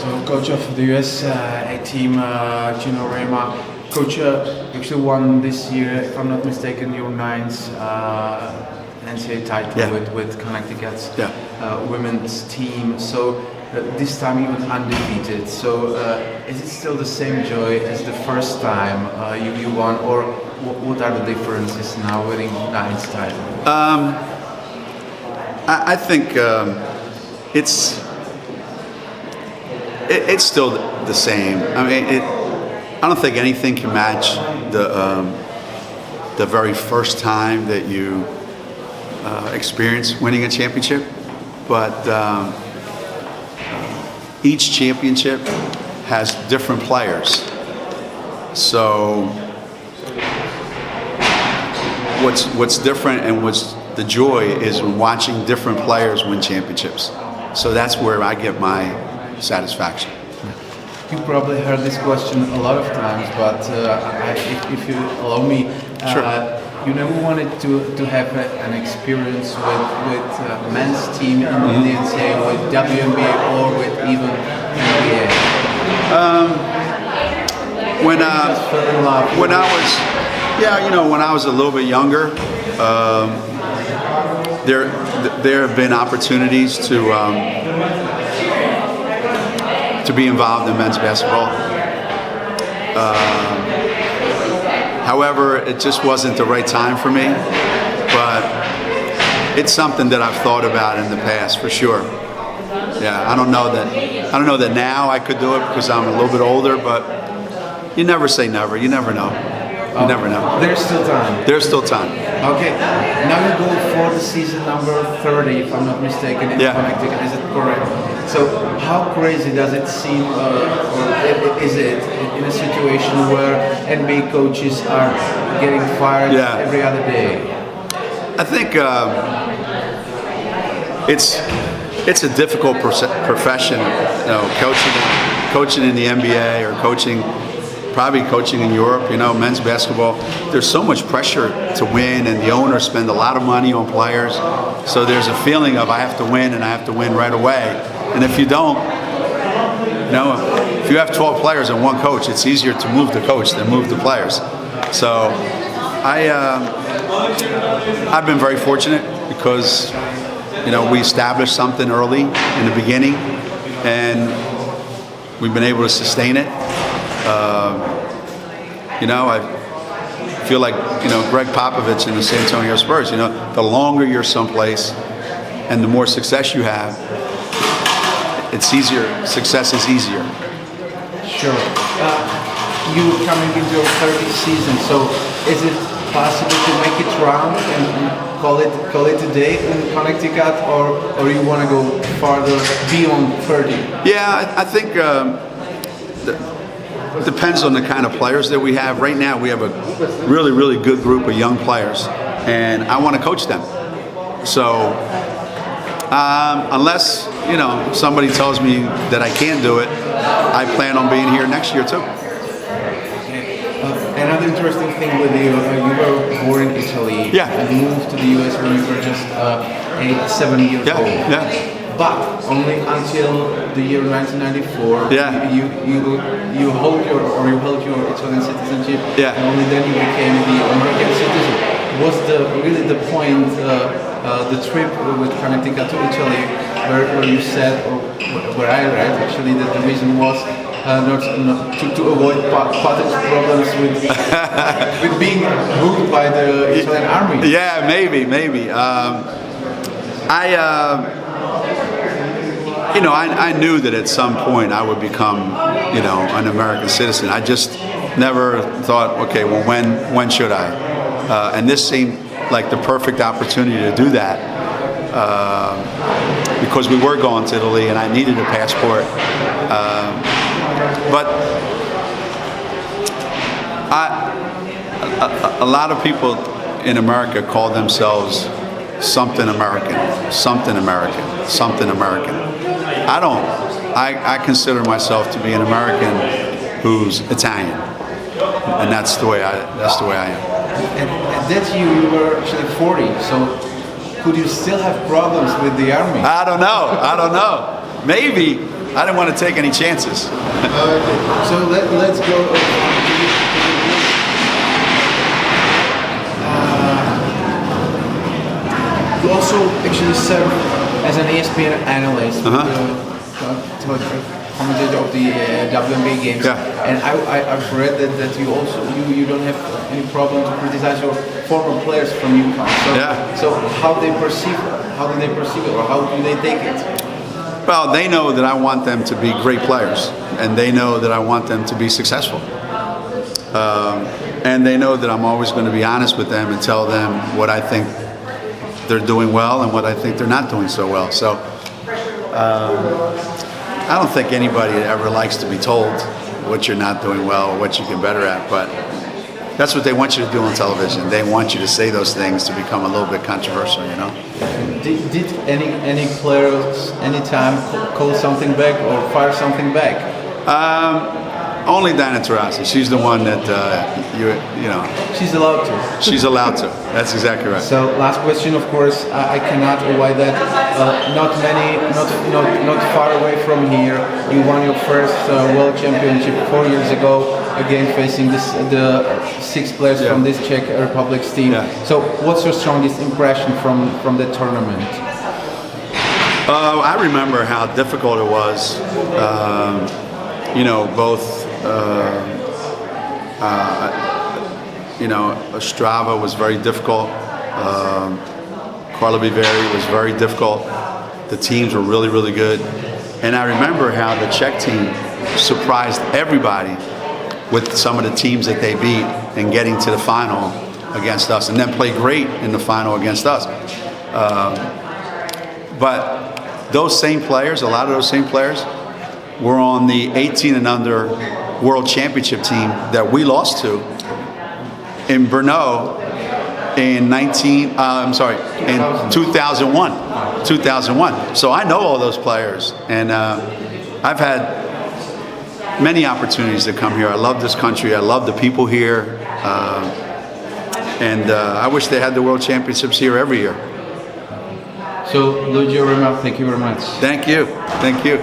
So, coach of the US A team, Geno Auriemma. Coach, actually won this year, if I'm not mistaken, your ninth NCAA title with Connecticut's women's team. So this time you were undefeated. So is it still the same joy as the first time you won, or what are the differences now winning ninth title? I think it's still the same. I mean, I don't think anything can match the very first time that you experience winning a championship. But each championship has different players. So what's different and what's the joy is watching different players win championships. So that's where I get my satisfaction. You probably heard this question a lot of times, but if you allow me, you never wanted to have an experience with men's team in the NCAA, with WNBA, or with even NBA? When I was a little bit younger, there have been opportunities to be involved in men's basketball. However, it just wasn't the right time for me, but it's something that I've thought about in the past for sure. Yeah, I don't know that now I could do it because I'm a little bit older, but you never say never. You never know. You never know. There's still time. There's still time. Okay. Now you go for the season number 30, if I'm not mistaken, in Connecticut. Is it correct? So how crazy does it seem, or is it in a situation where NBA coaches are getting fired every other day? I think it's a difficult profession. You know, coaching in the NBA or probably coaching in Europe. You know, men's basketball. There's so much pressure to win, and the owners spend a lot of money on players. So there's a feeling of I have to win, and I have to win right away. And if you don't, you know, if you have 12 players and one coach, it's easier to move the coach than move the players. So I've been very fortunate because, you know, we established something early in the beginning, and we've been able to sustain it. You know, I feel like, you know, Greg Popovich in the San Antonio Spurs, you know, the longer you're someplace and the more success you have, it's easier. Success is easier. Sure. You coming into your 30th season, so is it possible to make it round and call it a day in Connecticut, or you want to go farther beyond 30? Yeah, I think it depends on the kind of players that we have. Right now, we have a really, really good group of young players, and I want to coach them. So unless, you know, somebody tells me that I can't do it, I plan on being here next year too. Another interesting thing with you, you were born in Italy and moved to the US when you were just 7 years old. Yeah. But only until the year 1994, you held your Italian citizenship, and only then you became the American citizen. Was really the point, the trip with Connecticut to Italy, where you said, or where I read actually, that the reason was not to avoid pottage problems with being moved by the Italian army? Yeah, maybe. You know, I knew that at some point I would become, you know, an American citizen. I just never thought, okay, well, when should I? And this seemed like the perfect opportunity to do that because we were going to Italy and I needed a passport. But a lot of people in America call themselves something American. I don't. I consider myself to be an American who's Italian, and that's the way I am. And at that year you were actually 40, so could you still have problems with the army? I don't know. Maybe. I didn't want to take any chances. Okay. So let's go. You also actually serve as an ESPN analyst. Commentator of the WNBA games, and I've read that you also you don't have any problem to criticize your former players from UConn. So how do they perceive it, or how do they take it? Well, they know that I want them to be great players, and they know that I want them to be successful, and they know that I'm always going to be honest with them and tell them what I think they're doing well and what I think they're not doing so well. So. I don't think anybody ever likes to be told what you're not doing well or what you get better at, but that's what they want you to do on television. They want you to say those things to become a little bit controversial, you know? Did any players anytime call something back or fire something back? Only Diana Taurasi. She's the one that you know. She's allowed to. She's allowed to. That's exactly right. So last question, of course, I cannot avoid that. Not far away from here, you won your first World Championship 4 years ago, again facing the 6 players from this Czech Republic's team. So what's your strongest impression from the tournament? I remember how difficult it was. You know, both. You know, Ostrava was very difficult. Karlovy was very difficult. The teams were really, really good. And I remember how the Czech team surprised everybody with some of the teams that they beat and getting to the final against us, and then played great in the final against us. But those same players, a lot of those same players, were on the 18 and under World Championship team that we lost to in Brno in 2001. 2001. So I know all those players, and I've had many opportunities to come here. I love this country. I love the people here, and I wish they had the World Championships here every year. So, Geno Auriemma, thank you very much. Thank you. Thank you.